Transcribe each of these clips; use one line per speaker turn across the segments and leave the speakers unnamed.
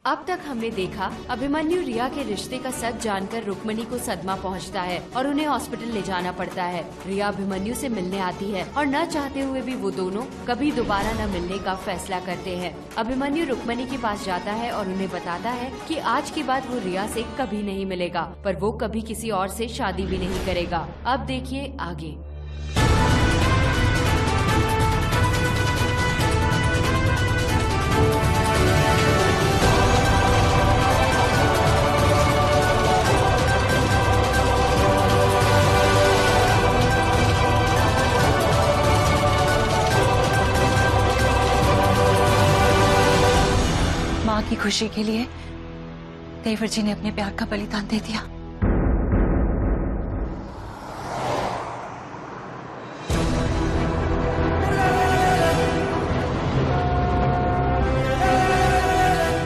अब तक हमने देखा अभिमन्यु रिया के रिश्ते का सच जानकर रुक्मणी को सदमा पहुंचता है और उन्हें हॉस्पिटल ले जाना पड़ता है। रिया अभिमन्यु से मिलने आती है और न चाहते हुए भी वो दोनों कभी दोबारा न मिलने का फैसला करते हैं। अभिमन्यु रुक्मणी के पास जाता है और उन्हें बताता है कि आज के बाद वो रिया से कभी नहीं मिलेगा, पर वो कभी किसी और से शादी भी नहीं करेगा। अब देखिए आगे।
माँ की खुशी के लिए देवर जी ने अपने प्यार का बलिदान दे दिया।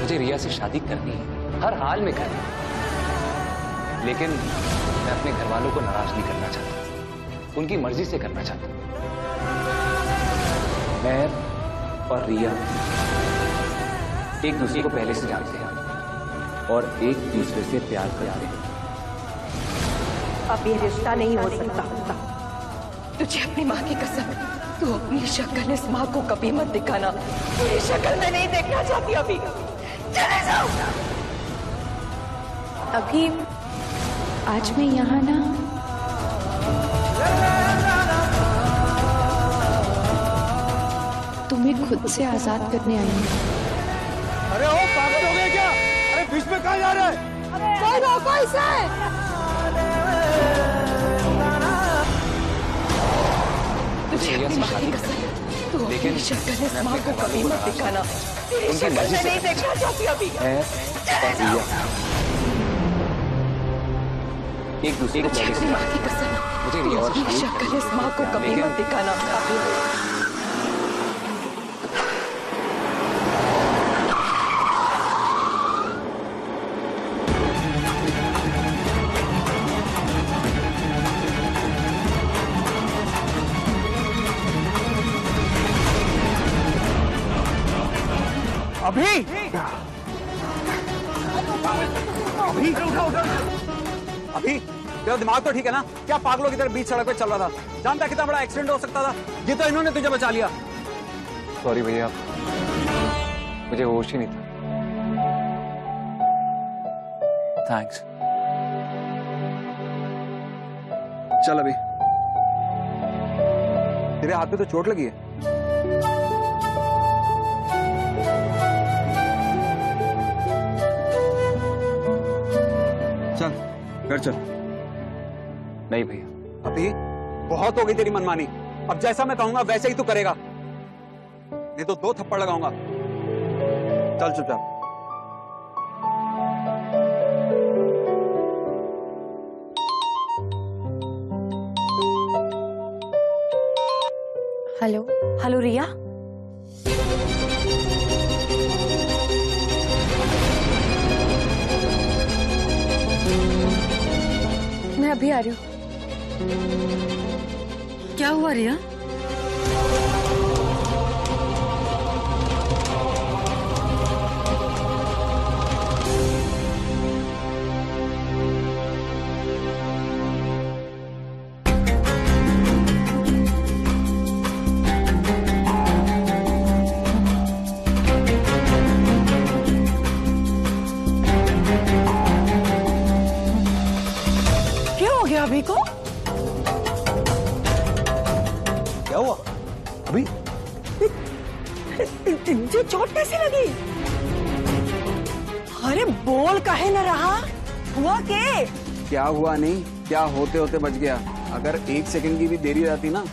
मुझे रिया से शादी करनी है, हर हाल में करनी है, लेकिन मैं अपने घर वालों को नाराज नहीं करना चाहता, उनकी मर्जी से करना चाहता हूं। मैं और रिया एक दूसरे को पहले से जानते हैं और एक दूसरे से प्यार करते हैं।
अब ये रिश्ता नहीं हो सकता।
तुझे अपनी माँ की कसम, तू अपनी शक्ल इस माँ को कभी मत दिखाना। ये शक्ल मैं नहीं देखना चाहती अभी। चले जाओ।
अभी आज मैं यहाँ ना तुम्हें खुद से आजाद करने आई हूँ।
अरे ओ पागल हो गए क्या? अरे बीच में कहाँ जा रहे हैं?
कोई रोको इसे।
तुझे अपनी माँ की कसम, तू अपनी शक्ल इस माँ को कभी मत दिखाना। तेरी शक्ल मैं नहीं देखना चाहती अभी।
एक दूसरे को पहले से
माँ की कसम,
मुझे
तू अपनी शक्ल इस माँ को कभी मत दिखाना।
अभी अभी अभी तेरा दिमाग तो ठीक है ना? क्या पागलों की तरह बीच सड़क पे चल रहा था? जानता कितना बड़ा एक्सीडेंट हो सकता था? ये तो इन्होंने तुझे बचा लिया।
सॉरी भैया, मुझे होश ही नहीं था। थैंक्स।
चल अभी, तेरे हाथ पे तो चोट लगी है। चल घर चल।
नहीं भैया।
अभी बहुत हो गई तेरी मनमानी। अब जैसा मैं कहूंगा वैसे ही तू करेगा, नहीं तो 2 थप्पड़ लगाऊंगा। चल चुपचाप।
हेलो।
हेलो रिया।
मैं अभी आ रही हूँ।
क्या हुआ रिया?
अभी को
क्या हुआ? अभी
तुझे चोट कैसे लगी? अरे बोल काहे न रहा? हुआ के?
क्या हुआ नहीं, क्या होते होते बच गया। अगर 1 सेकंड की भी देरी रहती ना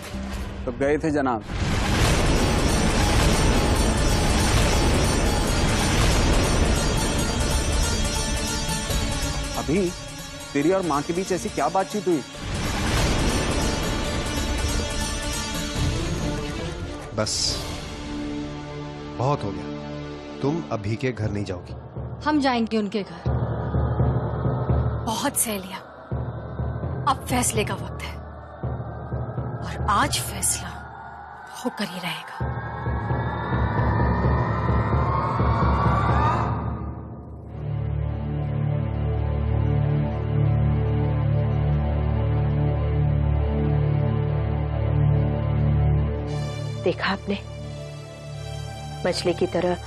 तो गए थे जनाब। अभी तेरी और माँ के बीच ऐसी क्या बातचीत हुई?
बस बहुत हो गया, तुम अभी के घर नहीं जाओगी।
हम जाएंगे उनके घर। बहुत सह लिया, अब फैसले का वक्त है। और आज फैसला
होकर ही रहेगा।
देखा आपने, मछली की तरह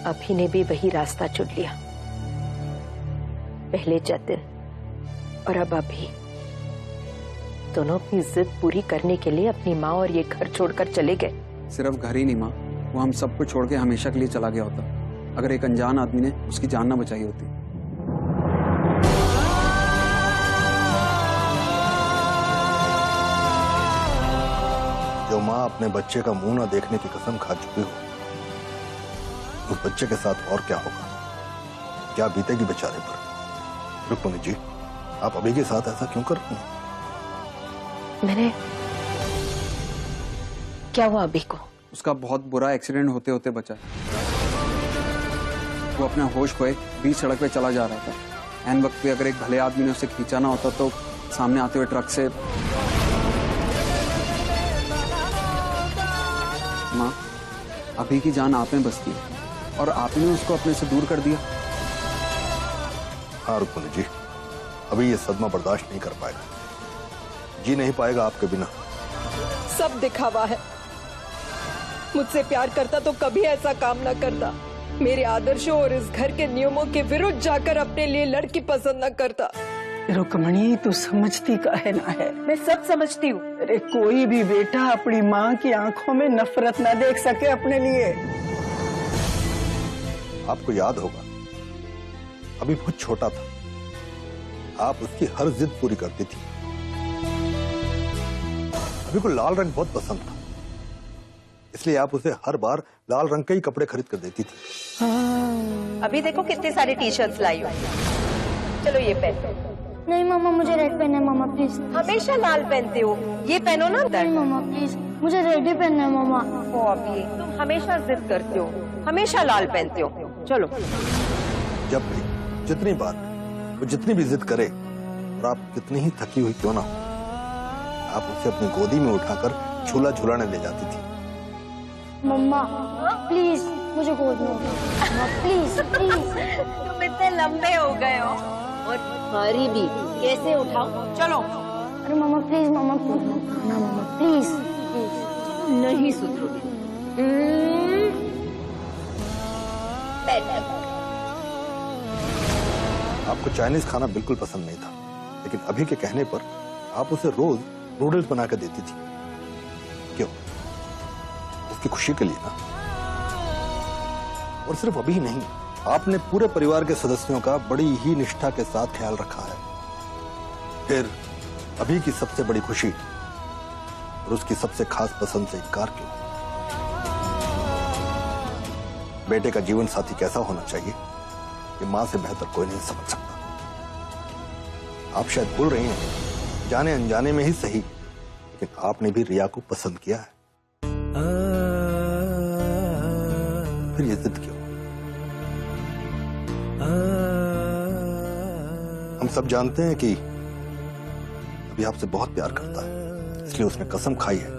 अभी ने भी वही रास्ता चुन लिया। पहले जतिन और अब अभी, दोनों अपनी जिद पूरी करने के लिए अपनी माँ और ये घर छोड़कर चले गए।
सिर्फ घर ही नहीं माँ, वो हम सबको छोड़ के हमेशा के लिए चला गया होता अगर एक अनजान आदमी ने उसकी जान ना बचाई होती।
जो माँ अपने बच्चे का मुंह ना देखने की कसम खा चुकी हो, उस बच्चे के साथ और क्या होगा, क्या बीतेगी बेचारे पर। रुक्मिणी जी, आप अभी के साथ ऐसा क्यों कर रही हैं?
मैंने क्या हुआ अभी को?
उसका बहुत बुरा एक्सीडेंट होते होते बचा। वो अपना होश खोए बीच सड़क पे चला जा रहा था। ऐन वक्त पे अगर एक भले आदमी ने उसे खींचा ना होता तो सामने आते हुए ट्रक से। माँ, अभी की जान आप में बसती है और आपने उसको अपने से दूर कर दिया।
हाँ रुक्मिणी जी, अभी ये सदमा बर्दाश्त नहीं कर पाएगा, जी नहीं पाएगा आपके बिना।
सब दिखावा है। मुझसे प्यार करता तो कभी ऐसा काम ना करता। मेरे आदर्शों और इस घर के नियमों के विरुद्ध जाकर अपने लिए लड़की पसंद न करता।
रुक्मिणी, तू समझती काहे ना है?
मैं सब समझती हूँ।
अरे कोई भी बेटा अपनी माँ की आंखों में नफरत ना देख सके अपने लिए।
आपको याद होगा, अभी बहुत छोटा था, आप उसकी हर जिद पूरी करती थी। अभी को लाल रंग बहुत पसंद था, इसलिए आप उसे हर बार लाल रंग के ही कपड़े खरीद कर देती थी।
अभी देखो कितने सारे टी शर्ट्स लाई हूँ। चलो ये पहनो।
नहीं मामा, मुझे रेड पहनना है मामा प्लीज।
हमेशा लाल पहनते हो, ये पहनो ना।
नहीं मामा प्लीज, मुझे रेड ही पहनना है मामा।
ओ अभी तुम हमेशा जिद करते हो, हमेशा लाल पहनते हो। चलो।
जब भी, जितनी बार, वो जितनी भी जिद करे और आप कितनी ही थकी हुई क्यों ना हो, आप उसे अपनी गोदी में उठाकर झूला झूलाने ले जाती थी।
मम्मा प्लीज मुझे गोद में उठाओ, प्लीज प्लीज।
तुम इतने लंबे हो गए हो और भारी भी, कैसे उठाओ? चलो।
अरे मामा प्लीज, मामा प्लीज, मामा प्लीज प्लीज।
नहीं सुधरोगी।
आपको चाइनीज खाना बिल्कुल पसंद नहीं था, लेकिन अभी के कहने पर आप उसे रोज नूडल्स बना कर देती थी। क्यों? उसकी खुशी के लिए ना। और सिर्फ अभी नहीं, आपने पूरे परिवार के सदस्यों का बड़ी ही निष्ठा के साथ ख्याल रखा है। फिर अभी की सबसे बड़ी खुशी और उसकी सबसे खास पसंद से इनकार क्यों? बेटे का जीवन साथी कैसा होना चाहिए, ये मां से बेहतर कोई नहीं समझ सकता। आप शायद भूल रही हैं, जाने अनजाने में ही सही, लेकिन आपने भी रिया को पसंद किया है। फिर ये जिद क्यों? हम सब जानते हैं कि अभी आपसे बहुत प्यार करता है, इसलिए उसने कसम खाई है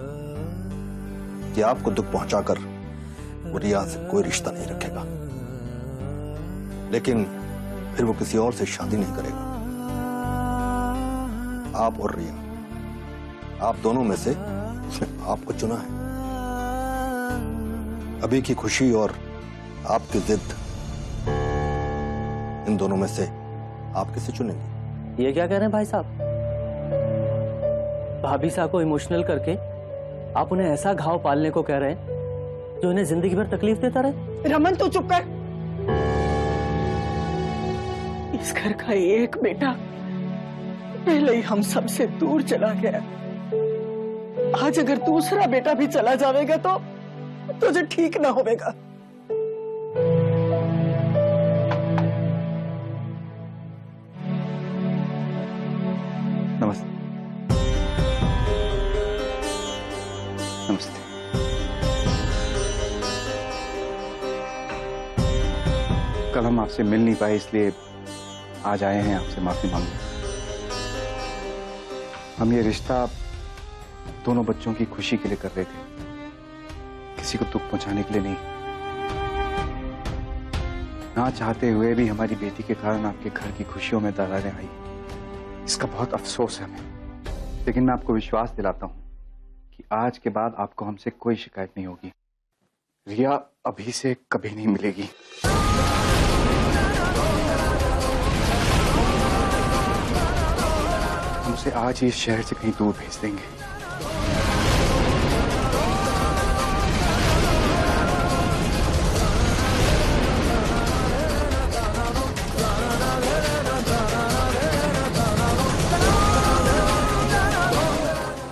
कि आपको दुख पहुंचाकर वो रिया से कोई रिश्ता नहीं रखेगा। लेकिन फिर वो किसी और से शादी नहीं करेगा। आप और रिया, आप दोनों में से उसने आपको चुना है। अभी की खुशी और आपकी जिद, इन दोनों में से आप किसे चुनेंगे?
ये क्या कह रहे हैं भाई साहब? भाभी साहब को इमोशनल करके आप उन्हें ऐसा घाव पालने को कह रहे हैं जो उन्हें जिंदगी भर तकलीफ देता रहे?
रमन तू चुप कर। इस घर का एक बेटा पहले ही हम सबसे दूर चला गया। आज अगर दूसरा बेटा भी चला जाएगा तो तुझे ठीक ना होगा।
नमस्ते। नमस्ते। कल हम आपसे मिल नहीं पाए, इसलिए आज आए हैं आपसे माफी मांगने। हम ये रिश्ता दोनों बच्चों की खुशी के लिए कर रहे थे,
किसी को दुख पहुंचाने के लिए नहीं, ना चाहते हुए भी हमारी बेटी के कारण आपके घर की खुशियों में दरारें आई। इसका बहुत अफसोस है हमें, लेकिन मैं आपको विश्वास दिलाता हूं कि आज के बाद आपको हमसे कोई शिकायत नहीं होगी। रिया अभी से कभी नहीं मिलेगी। हम उसे आज ही इस शहर से कहीं दूर भेज देंगे।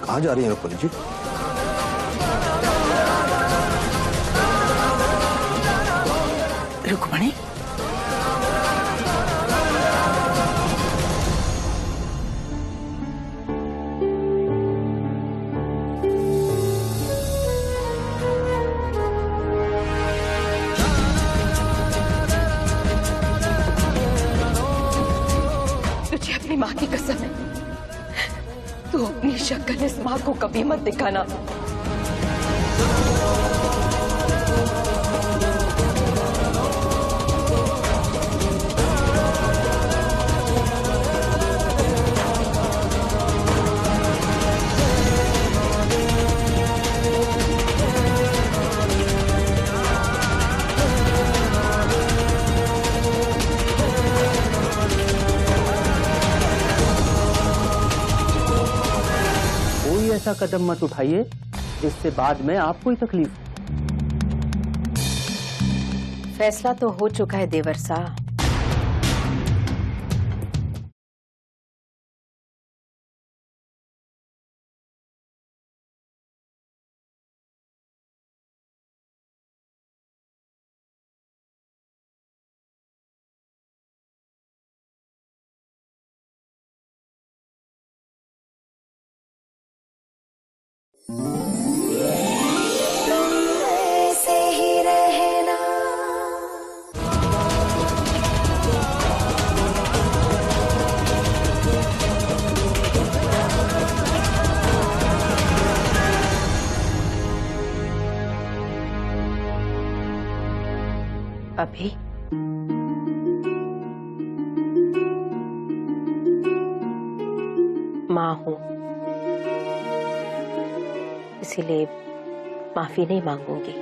कहाँ जा रही हैं रुक्मणी जी?
रुक्मणी,
तुझे अपनी माँ की कसम है, तू अपनी शक्ल इस माँ को कभी मत दिखाना।
ऐसा कदम मत उठाइए जिससे बाद में आपको ही तकलीफ।
फैसला तो हो चुका है देवर साहब।
ऐसे ही रहना।
अभी माँ हूं, इसीलिए माफी नहीं मांगूंगी।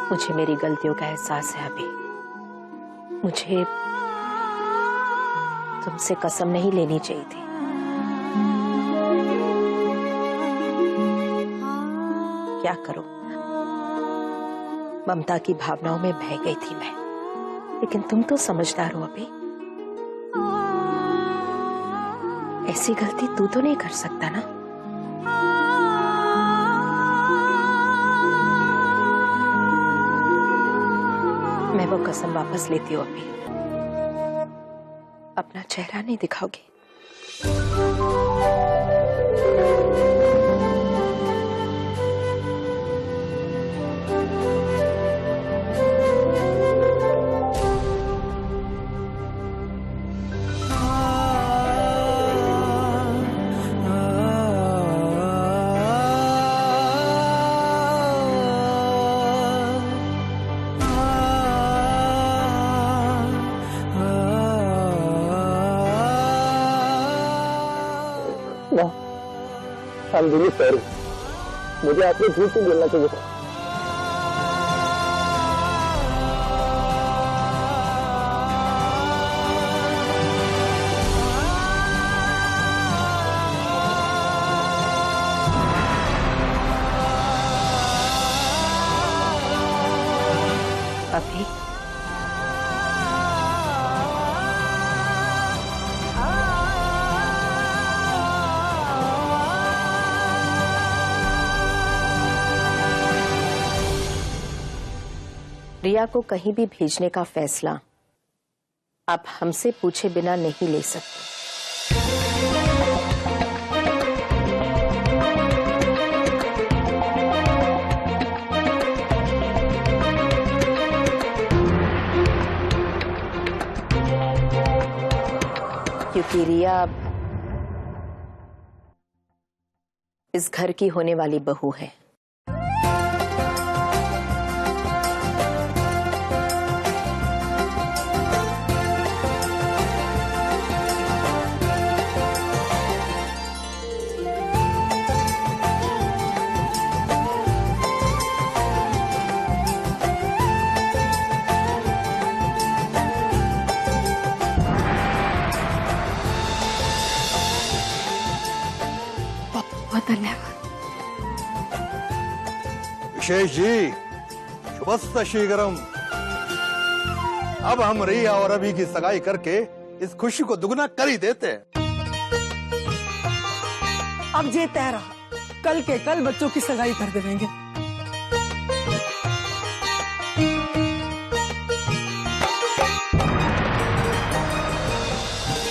मुझे मेरी गलतियों का एहसास है अभी। मुझे तुमसे कसम नहीं लेनी चाहिए थी। क्या करूं, ममता की भावनाओं में बह गई थी मैं। लेकिन तुम तो समझदार हो अभी, ऐसी गलती तू तो नहीं कर सकता ना। मैं वो कसम वापस लेती हूँ अभी। अपना चेहरा नहीं दिखाओगी।
I'm really sorry. मुझे आपने झूठ नहीं बोलना चाहिए था।
अभी रिया को कहीं भी भेजने का फैसला आप हमसे पूछे बिना नहीं ले सकते। क्योंकि रिया इस घर की होने वाली बहू है।
विशेष जी, शुभस्त शीघ्रम। अब हम रिया और अभी की सगाई करके इस खुशी को दुगना कर ही देते हैं।
अब ये तय रहा, कल के कल बच्चों की सगाई कर देंगे।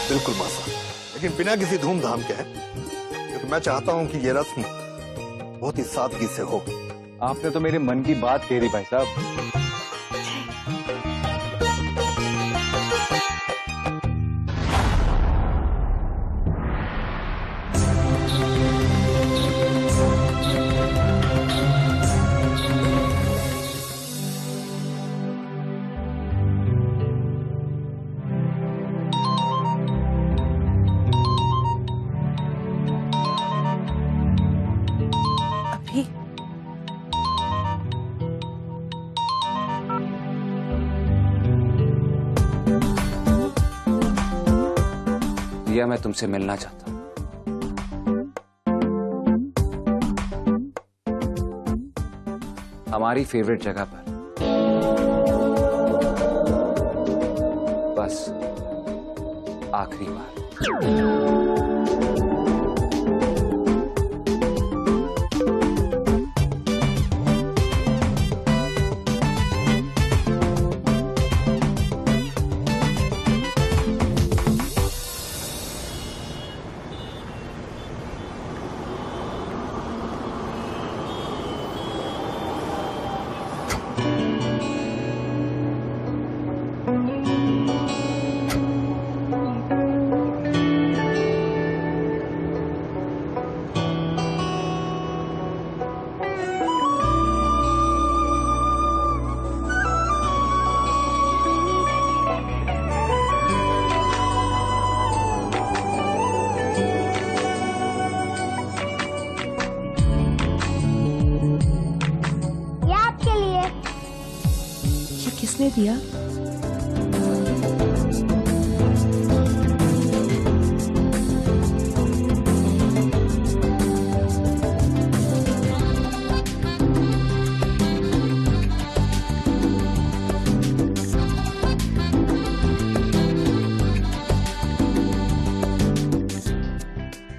बिल्कुल मासा, लेकिन बिना किसी धूमधाम के है, क्योंकि मैं चाहता हूं कि ये रस्म बहुत ही सादगी से हो।
आपने तो मेरे मन की बात कह दी भाई साहब।
रिया, मैं तुमसे मिलना चाहता हूं। हमारी फेवरेट जगह पर, बस आखिरी बार।
किसने दिया?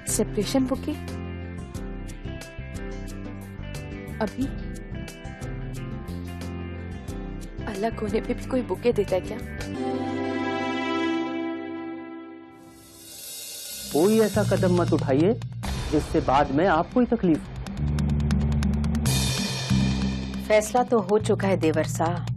Separation bouquet? अभी अलग होने पे भी कोई बुके देता है क्या?
कोई ऐसा कदम मत उठाइए जिससे बाद में आपको ही तकलीफ।
फैसला तो हो चुका है देवर साहब।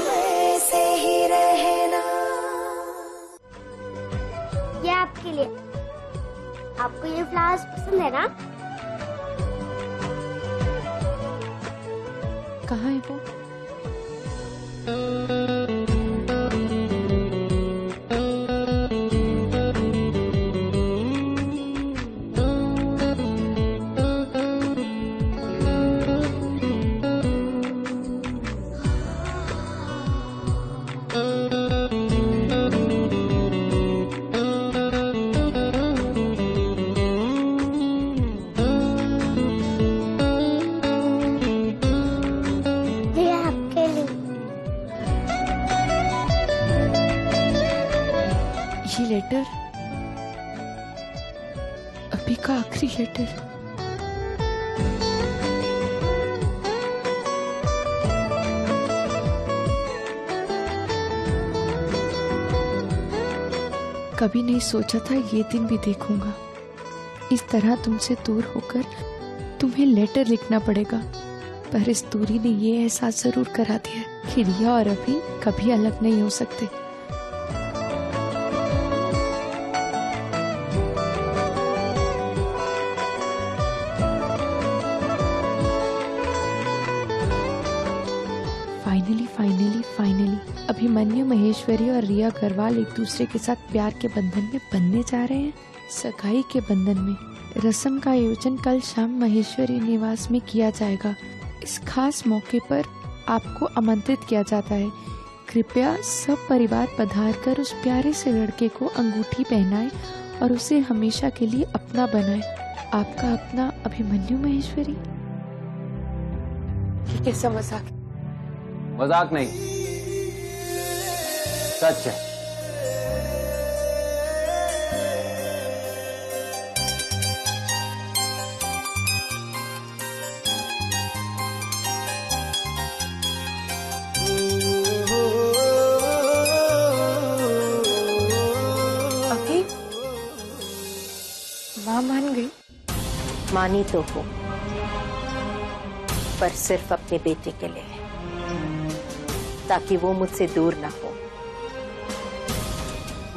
ऐसे ही रहना। ये आपके लिए। आपको ये फ्लावर्स पसंद है ना?
कहाँ है वो? लेटर, अभी का आखिरी लेटर।
कभी नहीं सोचा था ये दिन भी देखूंगा। इस तरह तुमसे दूर होकर तुम्हें लेटर लिखना पड़ेगा, पर इस दूरी ने ये एहसास जरूर करा दिया कि रिया और अभी कभी अलग नहीं हो सकते। फाइनली अभिमन्यु महेश्वरी और रिया अग्रवाल एक दूसरे के साथ प्यार के बंधन में बंधने जा रहे हैं। सगाई के बंधन में रस्म का आयोजन कल शाम महेश्वरी निवास में किया जाएगा। इस खास मौके पर आपको आमंत्रित किया जाता है। कृपया सब परिवार पधार कर उस प्यारे से लड़के को अंगूठी पहनाए और उसे हमेशा के लिए अपना बनाए। आपका अपना अभिमन्यु महेश्वरी।
कैसा मजाक?
मजाक नहीं, सच है।
अभी माँ मान गई? मानी तो हो, पर सिर्फ अपने बेटे के लिए, ताकि वो मुझसे दूर ना हो।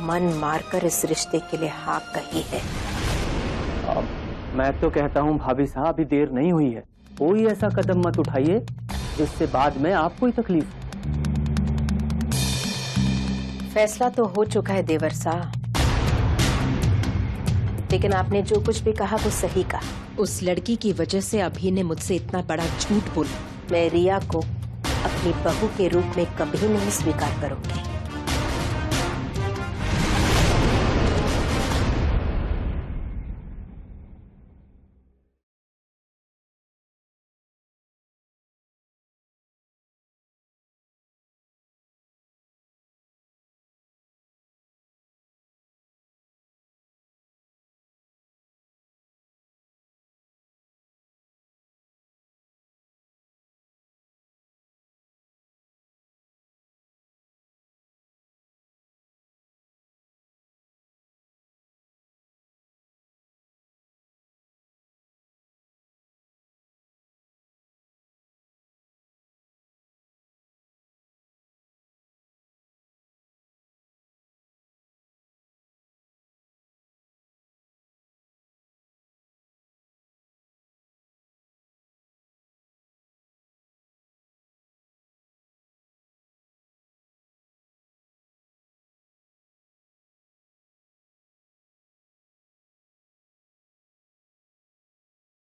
मन मारकर इस रिश्ते के लिए हाँ कही है।
मैं तो कहता हूँ भाभी साहब, अभी देर नहीं हुई है। कोई ऐसा कदम मत उठाइए जिससे बाद में आपको ही तकलीफ।
फैसला तो हो चुका है देवर साहब, लेकिन आपने जो कुछ भी कहा वो सही कहा। उस लड़की की वजह से अभी ने मुझसे इतना बड़ा झूठ बोला। मैं रिया को अपनी बहू के रूप में कभी नहीं स्वीकार करूंगी।